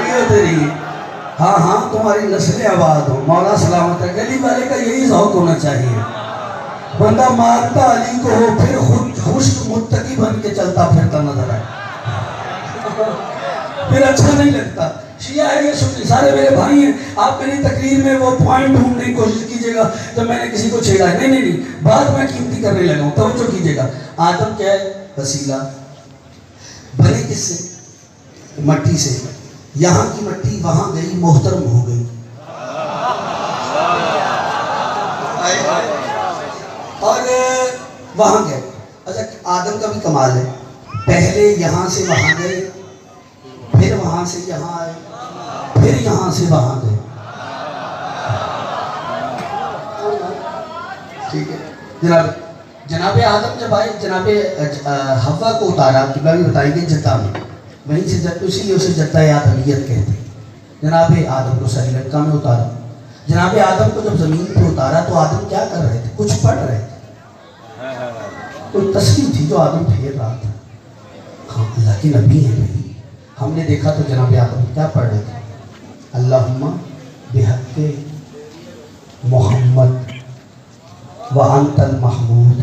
لگی ہو تیری. ہاں ہاں تمہاری نسلیں آباد ہو. مولا سلامت ہے. گلی والے کا یہی ذوق ہونا چاہیے. بندہ مانتا علی کو ہو پھر خود خشک متقی بن کے چلتا پھرتا نظر آئے, پھر اچھا نہیں لگتا. شیعہ ہے یہ سنی, سارے میرے بھائی ہیں. آپ میری تقریر میں وہ پوائنٹ ڈھونڈنے کی کوشش کیجئے گا جب میں نے کسی کو چھیڑا ہے. نہیں نہیں نہیں, بات میں قیمتی کرنے لگا ہوں, توجہ کیجئے گا. آدم کیا ہے؟ وسیلہ. بنے کس سے؟ مٹی سے. یہاں کی مٹی وہاں گئی, محترم ہو گئی. اور وہاں گئے. اچھا آدم کا بھی کمال ہے, پہلے یہاں سے وہاں گئے, پھر وہاں سے یہاں آئے, پھر یہاں سے وہاں گئے. ٹھیک ہے جناب آدم جب آئے, جناب حوا کو اتارا, قبلہ بھی بتائیں گے, جدہ میں. وہیں سے اسی لیے اسے جدہ آدمیت کہتے ہیں. جناب آدم کو سری لنکا میں اتارا. جناب آدم کو جب زمین پہ اتارا تو آدم کیا کر رہے تھے؟ کچھ پڑھ رہے تھے. کوئی تصویر تھی جو آدم پھیر رہا تھا. ہاں اللہ کے نبی ہیں بھائی. ہم نے دیکھا تو جناب آدم کیا پڑھ رہے تھے؟ اللہم بحق محمد وانت المحمود,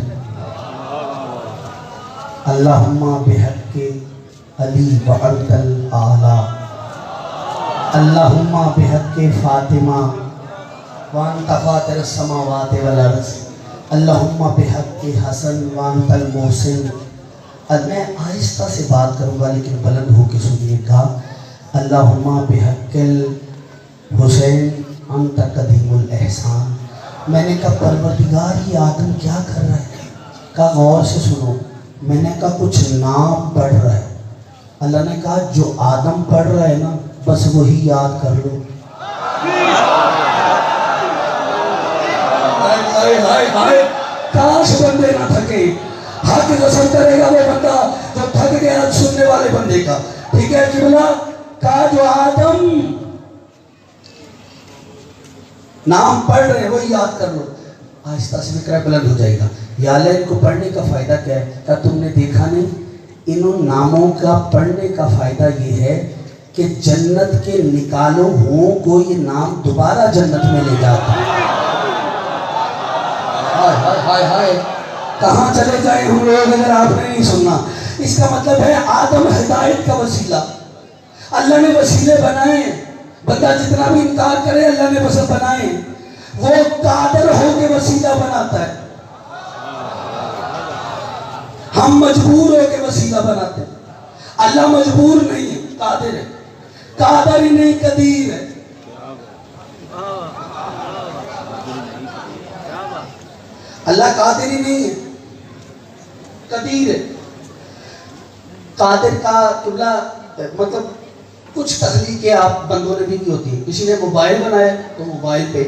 اللہم بحق علی وانت الاعلی, اللہم بحق فاطمہ وانت فاطر السماوات والارض, اللہم بحق حسن وانت المحسن. میں آہستہ سے بات کروں گا لیکن بلند ہو کے سنیے گا. اللہم بحق الحسین انت قدیم الاحسان. میں نے کہا پروردگار یہ آدم کیا کر رہا ہے؟ کہا غور سے سنو. میں نے کہا کچھ نام پڑھ رہا ہے. اللہ نے کہا جو آدم پڑھ رہا ہے نا بس وہی یاد کر لو. کاش بندے نہ تھکے. حق رسل کرے گا وہ بندہ جو تھک گیا سننے والے بندے کا. ٹھیک ہے جملہ کہا جو آدم نام پڑھ رہے ہیں وہی یاد کر لو. آہستہ سے فکرہ بلند ہو جائے گا. یا اللہ ان کو پڑھنے کا فائدہ کیا ہے؟ کیا تم نے دیکھا نہیں؟ ان ناموں کا پڑھنے کا فائدہ یہ ہے کہ جنت کے نکالو ہوں کو یہ نام دوبارہ جنت میں لے جاتا ہے. ہائے ہائے کہاں چلے جائیں ہم لوگ اگر آپ نے نہیں سننا. اس کا مطلب ہے آدم ہدایت کا وسیلہ. اللہ نے وسیلے بنائے. بندہ جتنا بھی انکار کرے اللہ نے بس بنائے. وہ قادر ہو کے وسیلہ بناتا ہے. ہم مجبور ہو کے وسیلہ بناتے ہیں. اللہ مجبور نہیں ہے, قادر ہے. قادر ہی نہیں قدیر ہے. اللہ قادر ہی نہیں ہے, قدیر ہے. قادر کا قبلہ مطلب کچھ تخلیقیں آپ بندوں نے بھی کی ہوتی ہیں. کسی نے موبائل بنایا تو موبائل پہ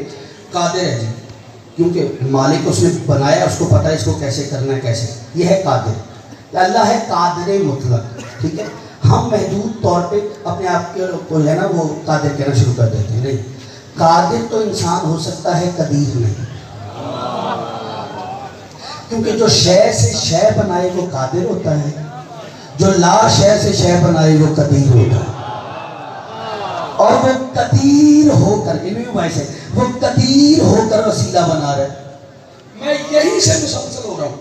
قادر ہے جی, کیونکہ مالک اس نے بنایا, اس کو پتہ ہے اس کو کیسے کرنا ہے کیسے. یہ ہے قادر. اللہ ہے قادر مطلق. ٹھیک ہے, ہم محدود طور پہ اپنے آپ کو ہے نا وہ قادر کہنا شروع کر دیتے ہیں. نہیں, قادر تو انسان ہو سکتا ہے, قدیر نہیں. کیونکہ جو شے سے شے بنائے وہ قادر ہوتا ہے, جو لا شے سے شے بنائے وہ قدیر ہوتا ہے. اور وہ قدیر ہو کر وہ قدیر ہو کر وسیلہ بنا رہا ہے. میں یہی سے مسلسل ہو رہا ہوں.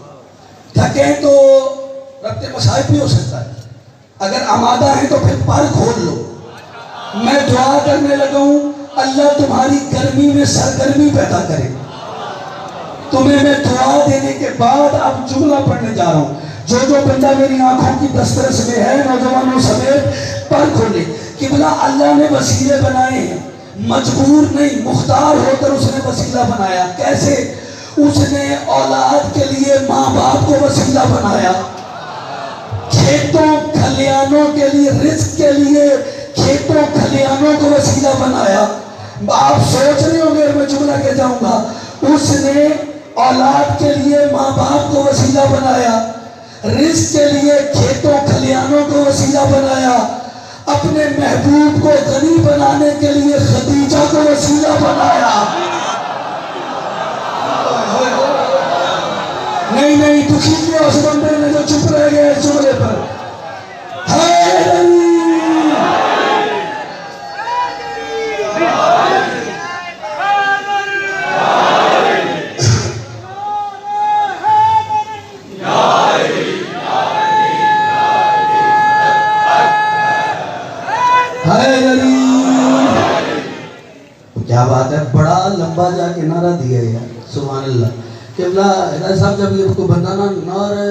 تھکیں تو ربط مصائب بھی ہو سکتا ہے. اگر آمادہ ہیں تو پھر پر کھول لو. میں دعا کرنے لگا ہوں اللہ تمہاری گرمی میں سرگرمی پیدا کرے. تمہیں میں دعا دینے کے بعد اب جملہ پڑھنے جا رہا ہوں. جو بندہ میری آنکھوں کی دسترس میں ہے نوجوانوں سمیت پر کھولے. قبلہ اللہ نے وسیلے بنائے ہیں, مجبور نہیں, مختار ہو کر اس نے وسیلہ بنایا. کیسے؟ اس نے اولاد کے لیے ماں باپ کو وسیلہ بنایا, کھیتوں کھلیانوں کے لیے رزق کے لیے کھیتوں کھلیانوں کو وسیلہ بنایا. آپ سوچ رہے ہوں گے میں جملہ کہہ جاؤں گا. اس نے اولاد کے لیے ماں باپ کو وسیلہ بنایا, رزق کے لیے کھیتوں کھلیانوں کو وسیلہ بنایا, اپنے محبوب کو غنی بنانے کے لیے خدیجہ کو وسیلہ بنایا. نہیں دکھی کیا اس بندے نے جو چپ رہ گیا اس جملے پر. بات ہے، بڑا لمبا جا کے نعرہ دیا ہے سبحان اللہ قبلہ ہدایت صاحب جب یہ کو بندہ نا نعرہ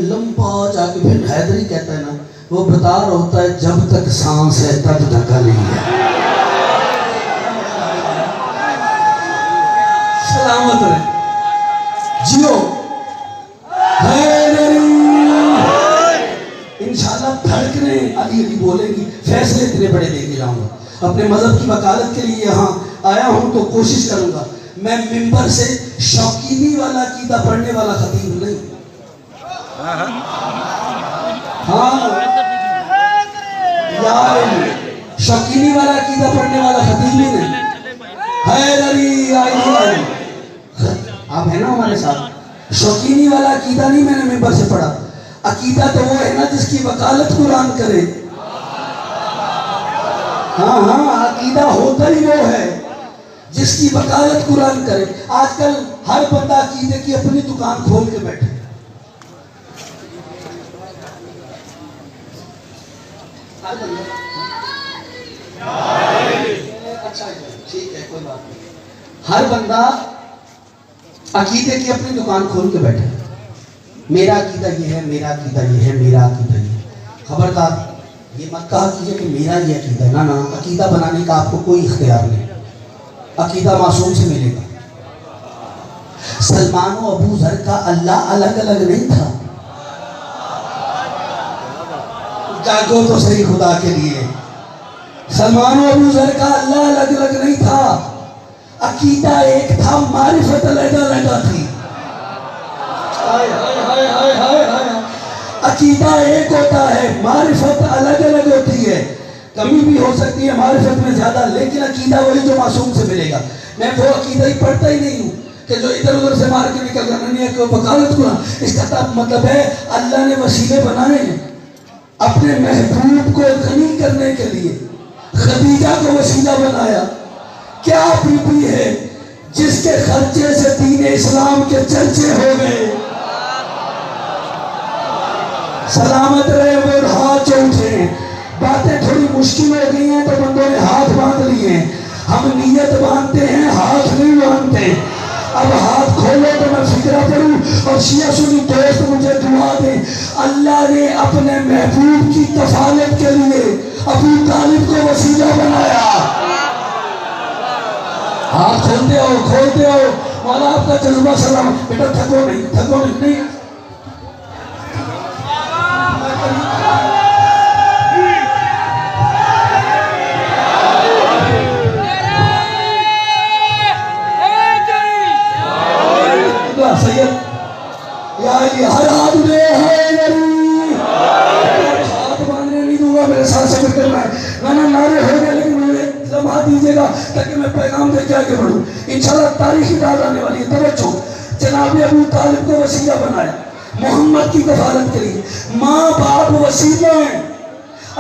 لمبا جا کے پھر حیدری کہتا ہے نا وہ بتا رہا ہوتا ہے جب تک سانس ہے تب دھکا نہیں ہے. سلامت رہے جیو انشاءاللہ دھڑکنے علی علی بولے گی. فیصلے اتنے بڑے دے کے جاؤں گا. اپنے مذہب کی وکالت کے لیے یہاں آیا ہوں تو کوشش کروں گا میں ممبر سے شوقینی والا عقیدہ پڑھنے والا خطیب نہیں. ہاں یار شوقینی والا عقیدہ پڑھنے والا خطیب ہی نہیں. حیدری آئی آپ ہیں نا ہمارے ساتھ. شوقینی والا عقیدہ نہیں میں نے ممبر سے پڑھا. عقیدہ تو وہ ہے نا جس کی وکالت قرآن کرے. ہاں ہاں عقیدہ ہوتا ہی وہ ہے جس کی وکالت قرآن کرے. آج کل ہر بندہ عقیدے کی اپنی دکان کھول کے بیٹھے. ٹھیک ہے کوئی بات نہیں. ہر بندہ عقیدے کی اپنی دکان کھول کے بیٹھے. میرا عقیدہ یہ ہے میرا عقیدہ یہ ہے میرا عقیدہ یہ ہے. خبردار یہ مت کہا کیجئے کہ میرا یہ عقیدہ ہے. نا عقیدہ بنانے کا آپ کو کوئی اختیار نہیں. عقیدہ معصوم سے ملے گا. سلمان و ابو ذر کا اللہ الگ الگ نہیں تھا. جاگو تو صحیح خدا کے لیے. سلمان و ابو ذر کا اللہ الگ الگ نہیں تھا. عقیدہ ایک تھا معرفت علیحدہ علیحدہ تھی. عقیدہ ایک ہوتا ہے معرفت الگ الگ ہوتی ہے. کمی بھی ہو سکتی ہے معرفت میں زیادہ لیکن عقیدہ وہی جو معصوم سے ملے گا. میں وہ عقیدہ ہی پڑھتا ہی نہیں ہوں کہ جو ادھر ادھر سے مار کے نکل جانا نہیں ہے کہ وکالت کو. اس کا مطلب ہے اللہ نے وسیلے بنائے ہیں اپنے محبوب کو غنی کرنے کے لیے. خدیجہ کو وسیلہ بنایا. کیا بی بی ہے جس کے خرچے سے دین اسلام کے چرچے ہو گئے. سلامت رہے وہ ہاتھ اٹھے. باتیں تھوڑی مشکل ہو گئی ہیں تو بندوں نے ہاتھ باندھ لیے ہیں. ہم نیت باندھتے ہیں ہاتھ نہیں باندھتے. اب ہاتھ کھولو تو میں فکرہ پڑھوں اور شیعہ سنی دوست مجھے دعا دیں. اللہ نے اپنے محبوب کی کفالت کے لیے ابو طالب کو وسیلہ بنایا. ہاتھ کھولتے ہو کھولتے ہو. مولا آپ کا جذبہ سلام. بیٹا تھکو نہیں نہیں. سید یا علی ہر ہاتھ دے ہاتھ باندھنے نہیں دوں گا. میرے ساتھ سفر کرنا ہے. نعرے ہو گئے لیکن مجھے لمحہ دیجیے گا تاکہ میں پیغام دے کے آگے بڑھوں. انشاءاللہ تاریخی داد آنے والی ہے. توجہ. جناب ابو طالب کو وسیلہ بنایا محمد کی کفالت کے لیے. ماں باپ وسیلہ ہیں.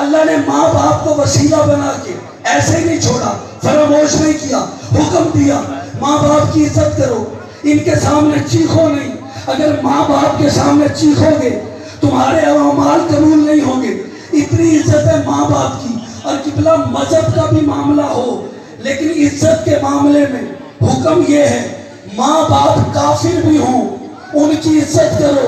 اللہ نے ماں باپ کو وسیلہ بنا کے ایسے ہی نہیں چھوڑا. فراموش نہیں کیا. حکم دیا ماں باپ کی عزت کرو. ان کے سامنے چیخو نہیں. اگر ماں باپ کے سامنے چیخو گے تمہارے اعمال قبول نہیں ہوں گے. اتنی عزت ہے ماں باپ کی. اور قبلہ مذہب کا بھی معاملہ ہو لیکن عزت کے معاملے میں حکم یہ ہے ماں باپ کافر بھی ہوں ان کی عزت کرو.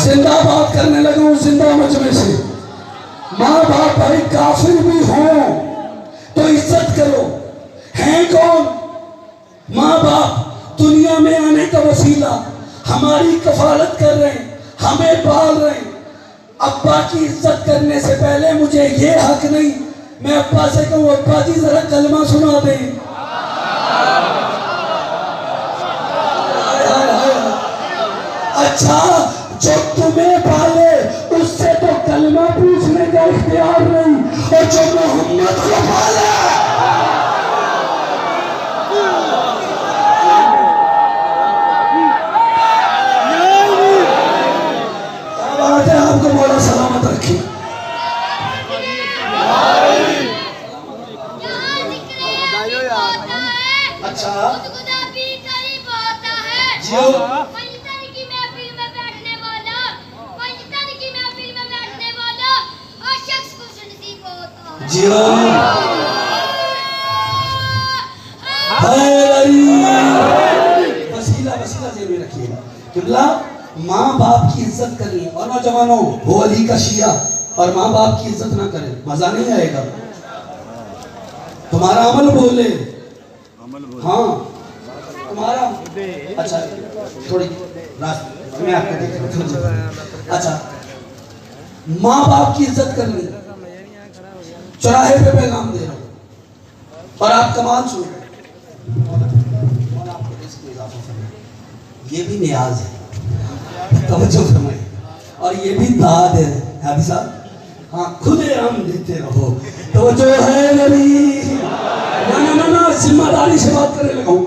زندہ بات کرنے لگا ہوں زندہ مجمع سے. ماں باپ بھائی کافر بھی ہوں تو عزت کرو. ہیں کون؟ ماں باپ دنیا میں آنے کا وسیلہ. ہماری کفالت کر رہے ہیں ہمیں پال رہے ہیں. ابا کی عزت کرنے سے پہلے مجھے یہ حق نہیں میں ابا سے کہوں ابا جی ذرا کلمہ سنا دیں. اچھا جو تمہیں پالے اس سے تو کلمہ پوچھنے کا اختیار نہیں اور جو محمد کو پالے بات ہے. آپ کو مولا سلامت رکھے. اچھا جی وسیلہ ذہن میں رکھیے گا قبلہ ماں باپ کی عزت کرنی ہے. اور نوجوانوں ہو علی کا شیعہ اور ماں باپ کی عزت نہ کرے مزہ نہیں آئے گا. تمہارا عمل بولے ہاں تمہارا اچھا تھوڑی راست میں آپ کو دیکھ رہا ہوں. اچھا ماں باپ کی عزت کرنی چوراہے پہ پیغام دے رہا ہوں اور آپ کمال سن رہے یہ بھی نیاز ہے توجہ فرمائے اور یہ بھی داد ہے حادی صاحب ہاں خود ہم دیتے رہو توجہ ہے نبی نا ذمہ داری سے بات کرنے لگا ہوں.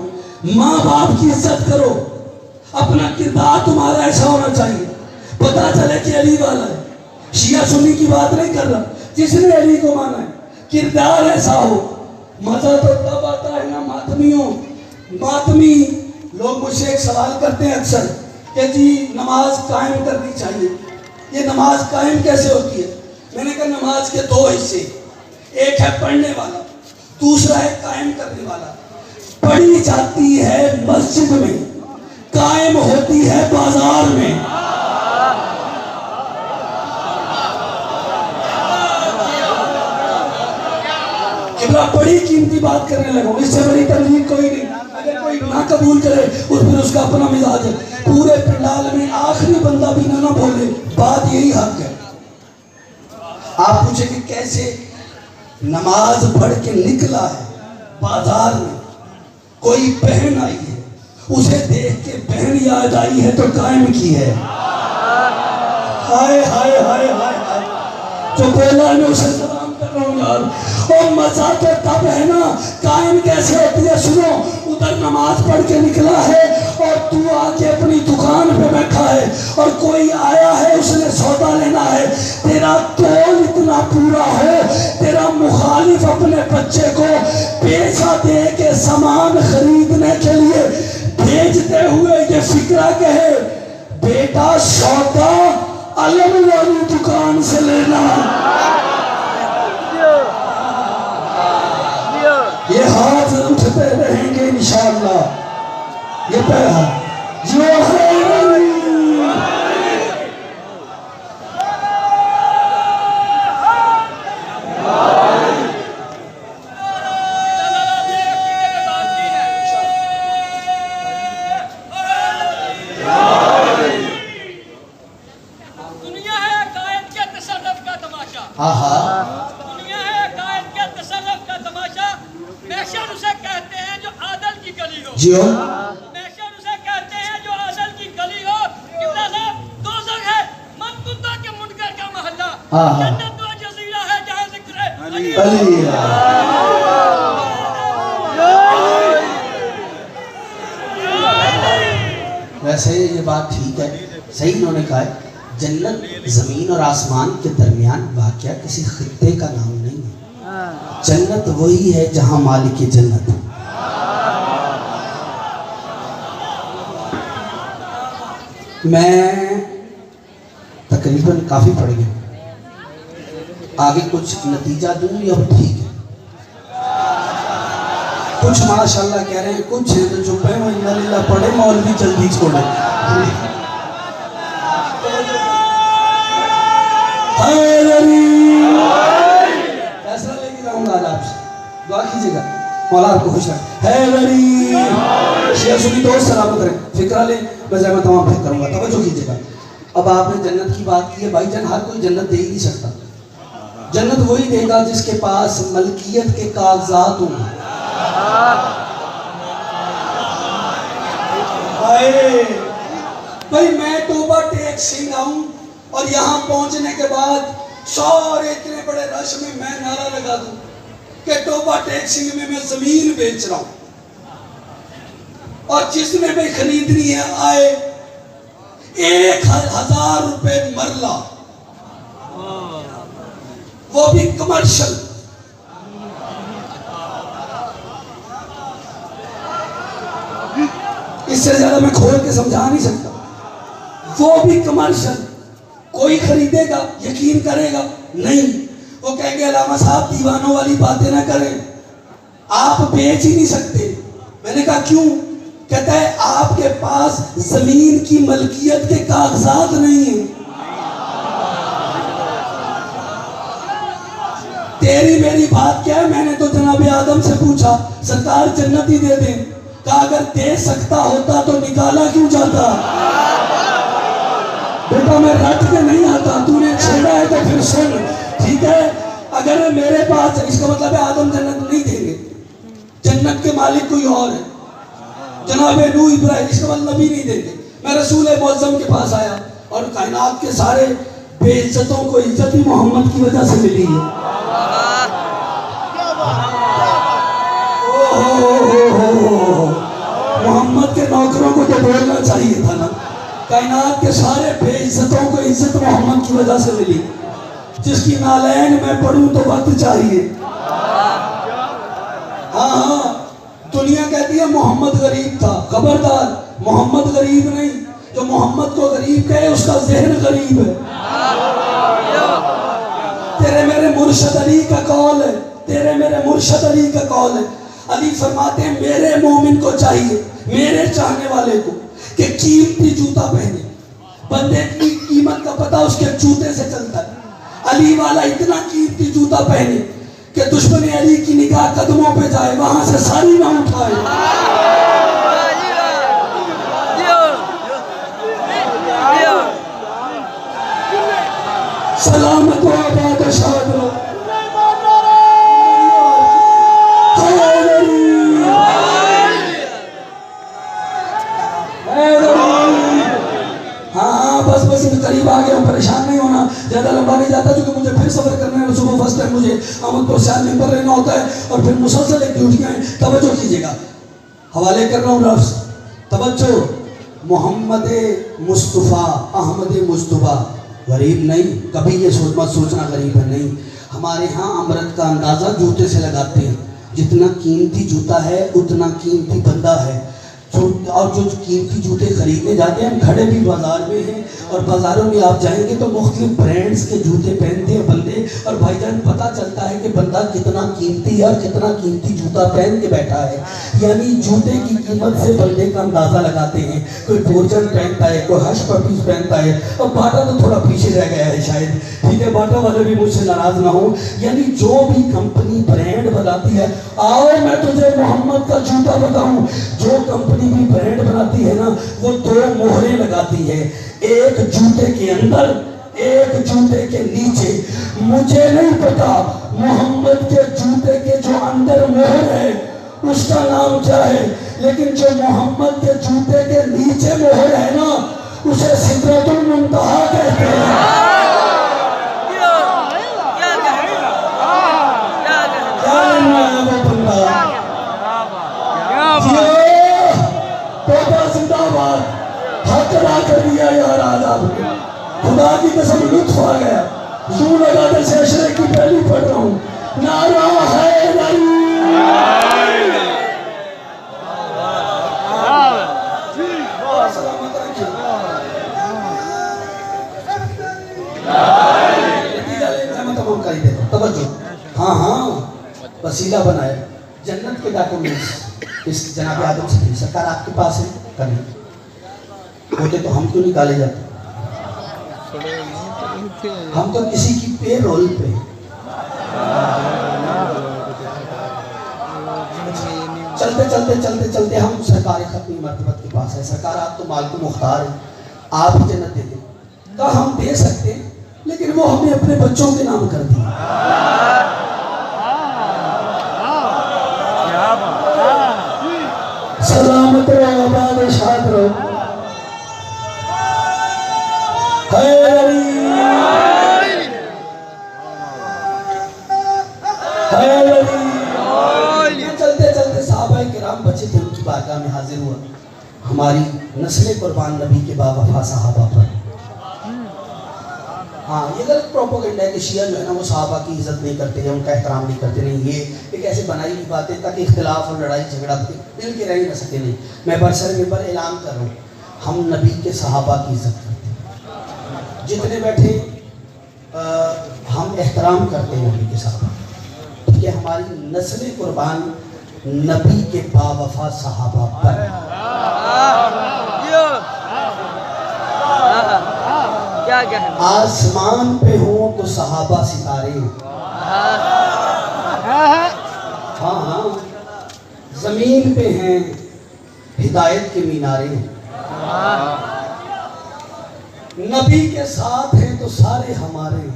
ماں باپ کی عزت کرو اپنا کردار تمہارا ایسا ہونا چاہیے پتا چلے کہ علی والا ہے. شیعہ سنی کی بات نہیں کر رہا جس نے علی کو مانا ہے کردار ایسا ہو. مزہ تو تب آتا ہے نا ماتمیوں ماتمی لوگ مجھ سے ایک سوال کرتے ہیں اکثر کہ جی نماز قائم کرنی چاہیے یہ نماز قائم کیسے ہوتی ہے. میں نے کہا نماز کے دو حصے ایک ہے پڑھنے والا دوسرا ہے قائم کرنے والا. پڑھی جاتی ہے مسجد میں قائم ہوتی ہے بازار میں. بڑی قیمتی بات کرنے لگا اس سے بڑی تبلیغ کوئی نہیں. اگر کوئی نہ قبول کرے پھر اس کا اپنا مزاج ہے. پورے پنڈال میں آخری بندہ بھی نہ بولے بات یہی حق ہے. آپ پوچھیں کہ کیسے نماز پڑھ کے نکلا ہے بازار میں کوئی بہن آئی ہے اسے دیکھ کے بہن یاد آئی ہے تو قائم کی ہے. ہائے ہائے ہائے ہائے جو بولا میں اسے سلام کر رہا ہوں یار. اور مزہ تو تب ہے نا قائم کیسے ہوتی ہے. سنو ادھر نماز پڑھ کے نکلا ہے اور تو آ کے اپنی دکان پہ بیٹھا ہے اور کوئی آیا ہے اس نے سودا لینا ہے. تیرا تول اتنا پورا ہو تیرا مخالف اپنے بچے کو پیسہ دے کے سامان خریدنے کے لیے بھیجتے ہوئے یہ فکرہ کہے بیٹا سودا علم والی دکان سے لینا. یہ ہاتھ اٹھتے رہیں گے انشاءاللہ. یہ پہلا جو ہے دنیا ہے قائد کے تصرف کا تماشا. دنیا ہے قائد کے تصرف کا تماشا. محشر اسے کہتے ہیں جو عادل کی گلی ہو. جی ہو محشر اسے کہتے ہیں جو عادل کی گلی ہو. قبلہ صاحب دوزخ ہے منقطع کے منکر کا محلہ. جنت و جزیرہ ہے جہاں ذکر ہے علی. ویسے یہ بات ٹھیک ہے صحیح انہوں نے کہا ہے جنت زمین اور آسمان کے درمیان واقعہ کسی خطے کا نام نہیں ہے. جنت وہی ہے جہاں مالک جنت. میں تقریباً کافی پڑھ گیا آگے کچھ نتیجہ دوں یا ٹھیک ہے. کچھ ماشاءاللہ کہہ رہے ہیں کچھ تو چپ ہے وہ انا للہ پڑھے مولوی جلدی چھوڑے. فیصلہ لے کے جاؤں گا آج آپ سے دعا کیجئے گا مولا آپ کو خوش رکھے. حیدری شیعہ سنی دوست سلامت رہے فکرہ لیں میں زیادہ تمام پھر کروں گا توجہ کیجئے گا. اب آپ نے جنت کی بات کی ہے بھائی جان ہر کوئی جنت دے ہی نہیں سکتا. جنت وہی دے گا جس کے پاس ملکیت کے کاغذات ہوں. بھائی میں توبہ ٹیک سنگھ آؤں اور یہاں پہنچنے کے بعد سارے اتنے بڑے رش میں نعرہ لگا دوں کہ توبہ ٹیک سنگھ میں زمین بیچ رہا ہوں اور جس نے بھی خریدنی ہے آئے 1000 روپے مرلہ وہ بھی کمرشل. اس سے زیادہ میں کھول کے سمجھا نہیں سکتا. وہ بھی کمرشل. کوئی خریدے گا یقین کرے گا نہیں. وہ کہیں گے علامہ صاحب دیوانوں والی باتیں نہ کریں، آپ بیچ ہی نہیں سکتے۔ میں نے کہا کیوں؟ کہتا ہے آپ کے پاس زمین کی ملکیت کے کاغذات نہیں ہیں۔ تیری میری بات کیا ہے؟ میں نے تو جناب آدم سے پوچھا سرکار جنت ہی دے دیں، کہا اگر دے سکتا ہوتا تو نکالا کیوں جاتا؟ بیٹا میں رٹ کے نہیں آتا، تو نے چھیڑا ہے تو پھر سن، ٹھیک ہے؟ اگر میرے پاس، اس کا مطلب ہے آدم جنت نہیں دیں گے، جنت کے مالک کوئی اور ہے، جناب نوح ابراہیم، اس کا مطلب نبی نہیں دیں گے۔ میں رسول معظم کے پاس آیا اور کائنات کے سارے بے عزتوں کو عزت ہی محمد کی وجہ سے ملی ہے۔ محمد کے نوکروں کو تو بولنا چاہیے تھا نا، کائنات کے سارے بے عزتوں کو عزت محمد کی وجہ سے ملی۔ جس کی نالین میں پڑھوں تو وقت چاہیے۔ ہاں دنیا کہتی ہے محمد غریب تھا، خبردار محمد غریب نہیں، جو محمد کو غریب کہے اس کا ذہن غریب ہے۔ تیرے میرے مرشد علی کا قول ہے، تیرے میرے مرشد علی کا قول ہے، علی فرماتے ہیں میرے مومن کو چاہیے، میرے چاہنے والے کو، کہ قیمتی جوتا پہنے، بندے کی قیمت کا پتہ اس کے جوتے سے چلتا ہے۔ علی والا اتنا قیمتی جوتا پہنے کہ دشمن علی کی نگاہ قدموں پہ جائے، وہاں سے ساری نہ اٹھائے۔ سلامت و آباد شاد رہو۔ بس قریب آ گیا ہوں، پریشان نہیں ہونا، زیادہ لمبا نہیں جاتا کیونکہ مجھے پھر سفر کرنا ہے، صبح فرسٹ ٹائم مجھے احمد پر سیال ممبر رہنا ہوتا ہے اور پھر مسلسل ایک ڈیوٹیاں ہیں۔ توجہ کیجئے گا، حوالے کر رہا ہوں لفظ، توجہ، محمد مصطفیٰ احمد مصطفیٰ غریب نہیں، کبھی یہ مت سوچنا غریب ہے، نہیں۔ ہمارے ہاں امرت کا اندازہ جوتے سے لگاتے ہیں، جتنا قیمتی جوتا ہے اتنا قیمتی بندہ ہے۔ اور جو قیمتی جوتے خریدنے جاتے ہیں، ہم کھڑے بھی بازار میں ہیں اور بازاروں میں آپ جائیں گے تو مختلف برینڈز کے جوتے پہنتے ہیں بندے، اور بھائی جان پتہ چلتا ہے کہ بندہ کتنا قیمتی ہے اور کتنا قیمتی جوتا پہن کے بیٹھا ہے۔ یعنی جوتے کی قیمت سے بندے کا اندازہ لگاتے ہیں۔ کوئی فورجن پہنتا ہے، کوئی ہش پپیز پہنتا ہے، اور باٹا تو تھوڑا پیچھے رہ گیا ہے شاید، ٹھیک ہے، باٹا والے بھی مجھ سے ناراض نہ ہوں۔ یعنی جو بھی کمپنی برینڈ بناتی ہے، آؤ میں تجھے محمد کا جوتا بتاؤں، جو کمپنی بھی برینڈ بناتی ہے نا وہ دو مہریں لگاتی ہے، ایک جوتے کے اندر، ایک جوتے کے نیچے۔ مجھے نہیں پتا محمد کے جوتے کے جو اندر مہر ہے اس کا نام کیا ہے، لیکن جو محمد کے جوتے کے نیچے مہر ہے نا اسے سدرۃ المنتہا کہتے ہیں۔ حق ادا کر دیا یار آداب نے، خدا کی قسم لطف آ گیا، یوں لگا جیسے عشرے کی پہلی پڑھ رہا ہوں، نعرہ حیدری۔ سلامت رکھیں، تمام کر ہی دیتا ہوں، توجہ، ہاں ہاں وسیلہ بنائے جنت کے ڈاکومنٹس اس جناب آدم سے تھی، سرکار آپ کے پاس ہے کریں ہوتے تو ہم کیوں نکالے جاتے؟ ہم تو کسی کی پے رول پہ۔ چلتے چلتے چلتے چلتے ہم سرکار ختمی مرتبت کے پاس ہے، سرکار آپ تو مالک مختار ہیں، آپ ہی جنت دے دیں۔ تو ہم دے سکتے ہیں لیکن وہ ہمیں اپنے بچوں کے نام کر دیا۔ سلامت رہو، آباد شاد رہو۔ چلتے چلتے صحابہ کرام بچے تھے، ان کی بارگاہ میں حاضر ہوا ہماری نسل قربان نبی کے باوفا صحابہ پر۔ ہاں یہ غلط پروپیگنڈا ہے کہ شیعہ جو ہے نا وہ صحابہ کی عزت نہیں کرتے یا ان کا احترام نہیں کرتے، نہیں، یہ ایک ایسے بنائی ہوئی بات ہے تاکہ اختلاف اور لڑائی جھگڑا مل کے رہ ہی نہ سکے۔ نہیں، میں برسر میں پر اعلان کر رہا ہوں، ہم نبی کے صحابہ کی عزت کرتے ہیں۔ جتنے بیٹھے ہم احترام کرتے ہیں نبی کے ساتھ، ٹھیک ہے؟ ہماری نسل قربان نبی کے باوفا صحابہ پر۔ آسمان پہ ہوں تو صحابہ ستارے، ہاں ہاں، زمین پہ ہیں ہدایت کے مینارے، نبی کے ساتھ ہیں تو سارے ہمارے۔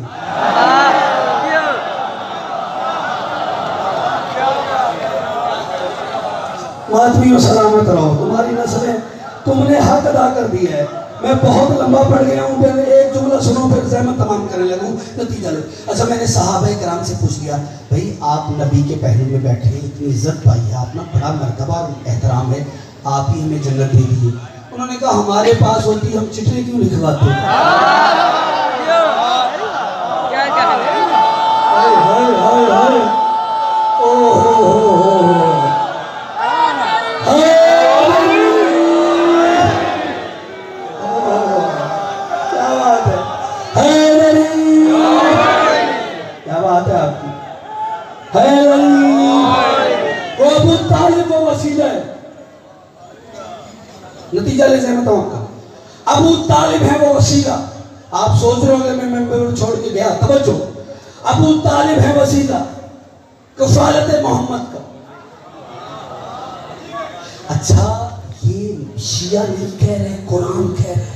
ماتمیوں سلامت رہو، تمہاری نسلیں، تم نے حق ادا کر دیا ہے۔ میں بہت لمبا پڑھ گیا ہوں، پھر ایک جملہ سنو پھر زحمت تمام کرنے لگوں، نتیجہ لو۔ اچھا، میں نے صحابہ کرام سے پوچھ لیا، بھئی آپ نبی کے پہلو میں بیٹھے ہیں، اتنی عزت پائی ہے، آپ نا بڑا مرتبہ اور احترام ہے، آپ ہی ہمیں جنت دے دیجیے۔ انہوں نے کہا ہمارے پاس ہوتی ہم چٹھیں کیوں لکھواتے؟ نتیجہ لے جائے میں توقع، ابو طالب ہے وہ وسیلہ۔ آپ سوچ رہے ہوں گے میں ممبر چھوڑ کے گیا، توجہ، ابو طالب ہے وسیلہ کفالت محمد کا۔ اچھا، یہ شیعہ نہیں کہہ رہے، قرآن کہہ رہے۔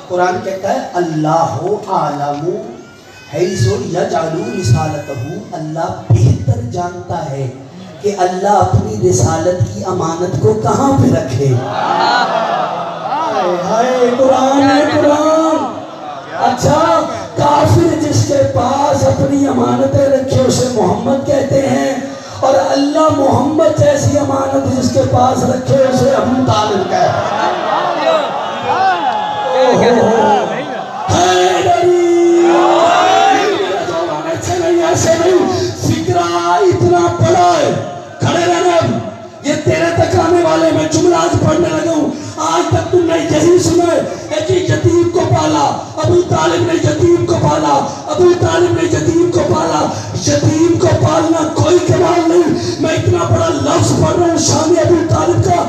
قرآن کہتا ہے اللہ عالم حیث یجعل رسالتہ، اللہ بہتر جانتا ہے کہ اللہ اپنی رسالت کی امانت کو کہاں پہ رکھے۔ ہائے قرآن ہے قرآن۔ اچھا، کافر جس کے پاس اپنی امانتیں رکھے اسے محمد کہتے ہیں، اور اللہ محمد جیسی امانت جس کے پاس رکھے اسے ابو طالب کہتے ہیں۔ ایسے نہیں، فکرہ اتنا بڑا ہے، کھڑے رہنا، یہ تیرے تک آنے والے، میں جملہ آج پڑھنے لگا ہوں۔ آج تک تم نے یہی سنا ہے کہ یتیم کو پالا، ابو طالب نے یتیم کو پالا، ابو طالب نے یتیم کو پالا۔ یتیم کو پالنا کوئی کمال نہیں، میں اتنا بڑا لفظ پڑھ رہا ہوں، شان ابو طالب کا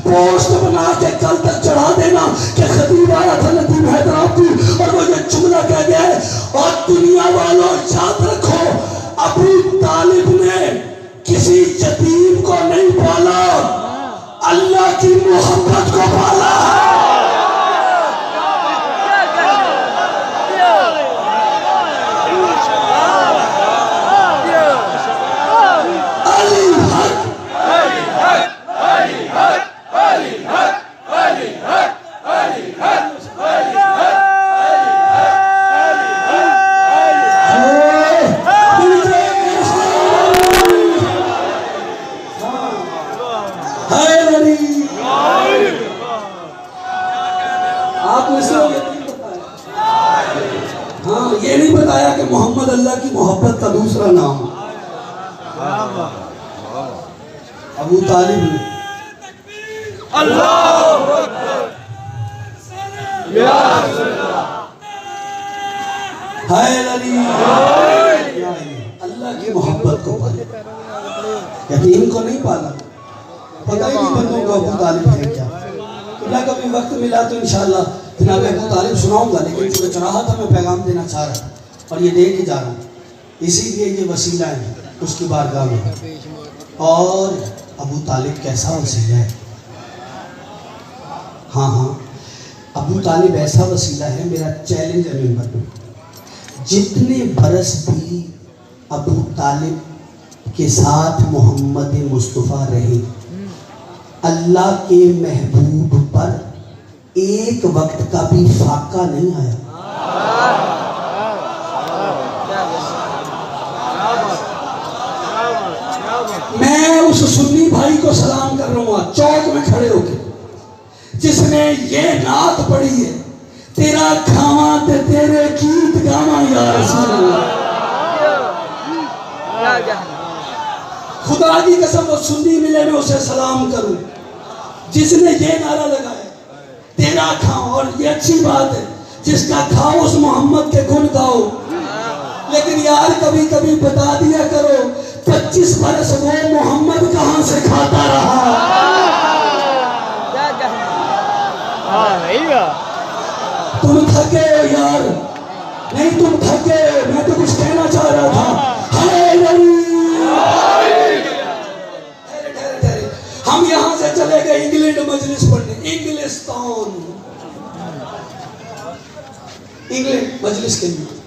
پوسٹ بنا کے کل تک چڑھا دینا کہ خطیب آیا تھا ندیم حیدرآبادی اور وہ یہ جملہ کہہ گیا ہے۔ اور دنیا والوں یاد رکھو، ابو طالب نے کسی یتیم کو نہیں پالا، اللہ کی محبت کو پالا۔ ہاں، یہ نہیں بتایا کہ محمد اللہ کی محبت کا دوسرا نام۔ ابو طالب نے اللہ کی محبت کو پالا، یتیم کو نہیں پالا۔ پتہ ہی نہیں بندوں کو ابو طالب ہے کیا۔ اللہ کبھی وقت ملا تو انشاءاللہ جناب ابو طالب سناؤں گا، لیکن چونکہ چڑھا تھا میں پیغام دینا چاہ رہا ہوں اور یہ دے کے جا رہا ہوں، اسی لیے یہ وسیلہ ہے اس کی بارگاہ میں۔ اور ابو طالب کیسا وسیلہ ہے؟ ہاں ہاں، ابو طالب ایسا وسیلہ ہے، میرا چیلنج ہے ممبر میں، جتنے برس بھی ابو طالب کے ساتھ محمد مصطفیٰ رہے، اللہ کے محبوب پر ایک وقت کا بھی فاقہ نہیں آیا۔ میں اس سنی بھائی کو سلام کر رہا ہوں چوک میں کھڑے ہو کے، جس نے یہ نعت پڑھی ہے، تیرا کھاواں تے تیرے گیت گاواں یا رسول اللہ۔ خدا کی قسم وہ سنی ملے میں اسے سلام کروں جس نے یہ نعرہ لگایا، تیرا کھاواں۔ اور یہ اچھی بات ہے، جس کا کھاؤ اس محمد کے گن گاؤ. لیکن یار کبھی کبھی بتا دیا کرو 25 برس وہ محمد کہاں سے کھاتا رہا. تم تھکے ہو یار, نہیں تم تھکے, میں تو کچھ کہنا چاہ رہا تھا. ہم یہاں سے چلے گئے انگلینڈ مجلس پڑھنے, انگلستان, انگلینڈ مجلس کے لیے.